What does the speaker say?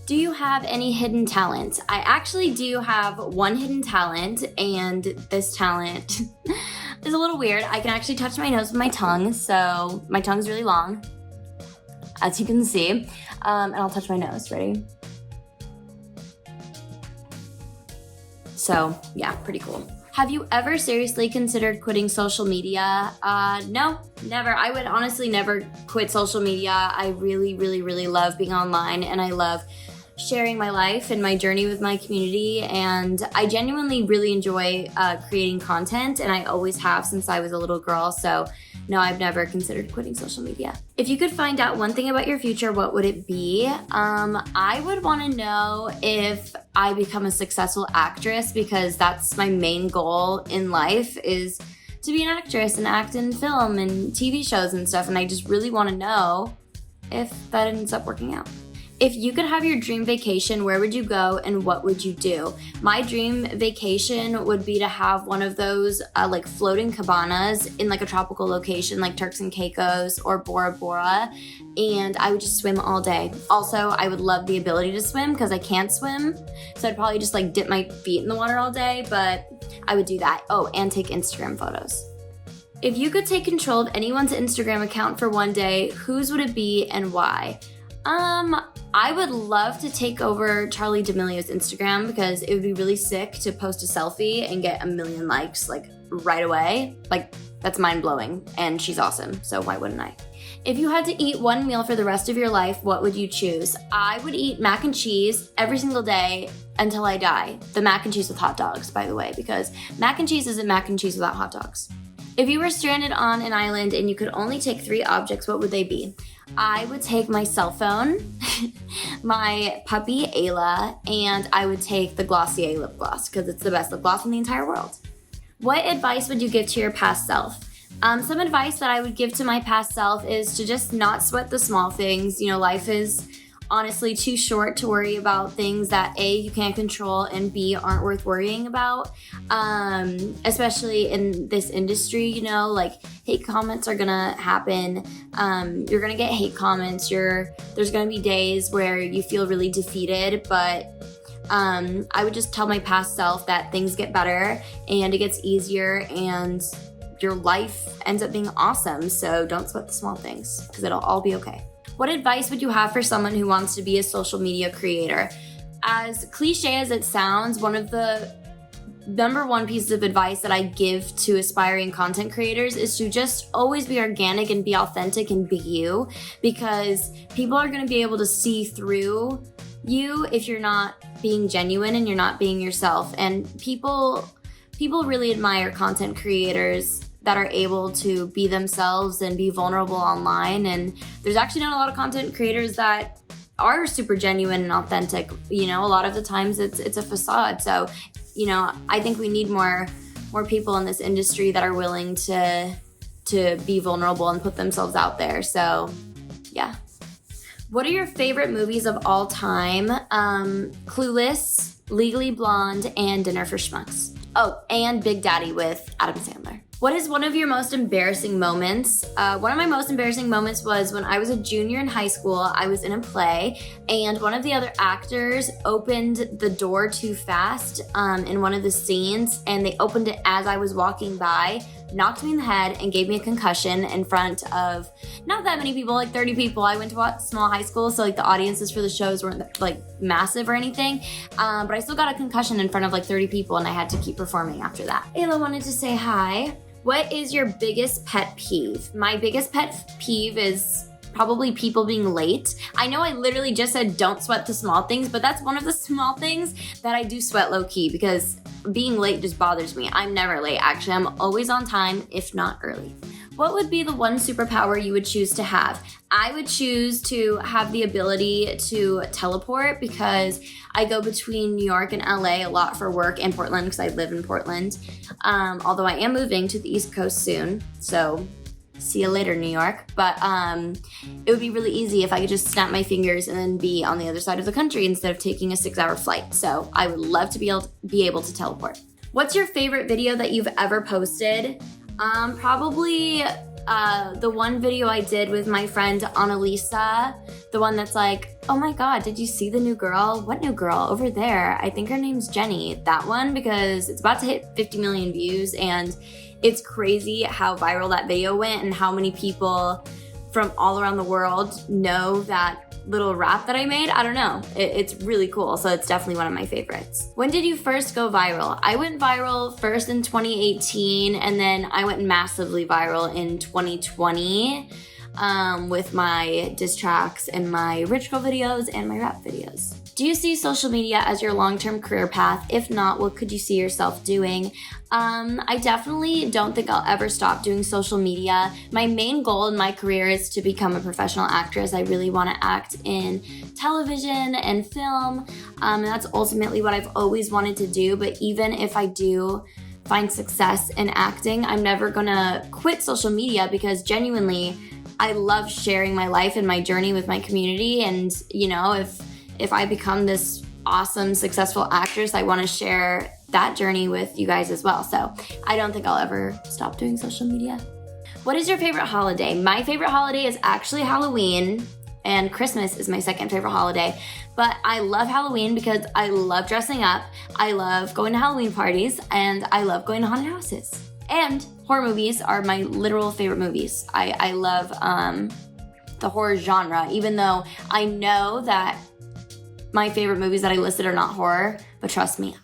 Do you have any hidden talent? I actually do have one hidden talent, and this talent is a little weird. I can actually touch my nose with my tongue, so my tongue's really long, as you can see. And I'll touch my nose, ready? So yeah, pretty cool. Have you ever seriously considered quitting social media? No, never. I would honestly never quit social media. I really, really, really love being online, and I love sharing my life and my journey with my community, and I genuinely really enjoy creating content, and I always have since I was a little girl. So no, I've never considered quitting social media. If you could find out one thing about your future, what would it be? I would want to know if I become a successful actress, because that's my main goal in life, is to be an actress and act in film and TV shows and stuff, and I just really want to know if that ends up working out. If you could have your dream vacation, where would you go and what would you do? My dream vacation would be to have one of those like floating cabanas in like a tropical location like Turks and Caicos or Bora Bora, and I would just swim all day. Also, I would love the ability to swim because I can't swim, so I'd probably just like dip my feet in the water all day, but I would do that. Oh, and take Instagram photos. If you could take control of anyone's Instagram account for one day, whose would it be and why? I would love to take over Charli D'Amelio's Instagram, because it would be really sick to post a selfie and get 1 million likes like right away. Like, that's mind-blowing, and she's awesome, so why wouldn't I? If you had to eat one meal for the rest of your life, what would you choose? I would eat mac and cheese every single day until I die. The mac and cheese with hot dogs, by the way, because mac and cheese isn't mac and cheese without hot dogs. If you were stranded on an island and you could only take 3 objects, what would they be? I would take my cell phone, my puppy Ayla, and I would take the Glossier lip gloss, because it's the best lip gloss in the entire world. What advice would you give to your past self? Some advice that I would give to my past self is to just not sweat the small things. You know, life is honestly too short to worry about things that A, you can't control, and B, aren't worth worrying about. Especially in this industry, you know, like hate comments are gonna happen. You're gonna get hate comments. There's gonna be days where you feel really defeated, but I would just tell my past self that things get better and it gets easier and your life ends up being awesome. So don't sweat the small things, because it'll all be okay. What advice would you have for someone who wants to be a social media creator? As cliche as it sounds, one of the number one pieces of advice that I give to aspiring content creators is to just always be organic and be authentic and be you, because people are going to be able to see through you if you're not being genuine and you're not being yourself. And people really admire content creators that are able to be themselves and be vulnerable online. And there's actually not a lot of content creators that are super genuine and authentic. You know, a lot of the times it's a facade. So, you know, I think we need more people in this industry that are willing to be vulnerable and put themselves out there. So, yeah. What are your favorite movies of all time? Clueless, Legally Blonde, and Dinner for Schmucks. Oh, and Big Daddy with Adam Sandler. What is one of your most embarrassing moments? One of my most embarrassing moments was when I was a junior in high school. I was in a play, and one of the other actors opened the door too fast in one of the scenes, and they opened it as I was walking by, knocked me in the head, and gave me a concussion in front of not that many people, like 30 people. I went to a small high school, so like the audiences for the shows weren't like massive or anything, but I still got a concussion in front of like 30 people, and I had to keep performing after that. Ayla wanted to say hi. What is your biggest pet peeve? My biggest pet peeve is probably people being late. I know I literally just said don't sweat the small things, but that's one of the small things that I do sweat low key, because being late just bothers me. I'm never late. Actually, I'm always on time, if not early. What would be the one superpower you would choose to have? I would choose to have the ability to teleport, because I go between New York and LA a lot for work, and Portland because I live in Portland. Although I am moving to the East Coast soon, so see you later, New York. But it would be really easy if I could just snap my fingers and then be on the other side of the country instead of taking a 6-hour flight. So I would love to be able to teleport. What's your favorite video that you've ever posted? Probably The one video I did with my friend Annalisa, the one that's like, oh my God, did you see the new girl? What new girl? Over there. I think her name's Jenny. That one, because it's about to hit 50 million views, and it's crazy how viral that video went and how many people from all around the world know that little rap that I made. I don't know. It's really cool. So it's definitely one of my favorites. When did you first go viral? I went viral first in 2018, and then I went massively viral in 2020 with my diss tracks and my rich girl videos and my rap videos. Do you see social media as your long-term career path? If not, what could you see yourself doing? I definitely don't think I'll ever stop doing social media. My main goal in my career is to become a professional actress. I really want to act in television and film, and that's ultimately what I've always wanted to do. But even if I do find success in acting, I'm never gonna quit social media, because genuinely, I love sharing my life and my journey with my community. And you know, if I become this awesome, successful actress, I want to share that journey with you guys as well. So I don't think I'll ever stop doing social media. What is your favorite holiday? My favorite holiday is actually Halloween, and Christmas is my second favorite holiday. But I love Halloween because I love dressing up, I love going to Halloween parties, and I love going to haunted houses. And horror movies are my literal favorite movies. I love the horror genre, even though I know that my favorite movies that I listed are not horror, but trust me,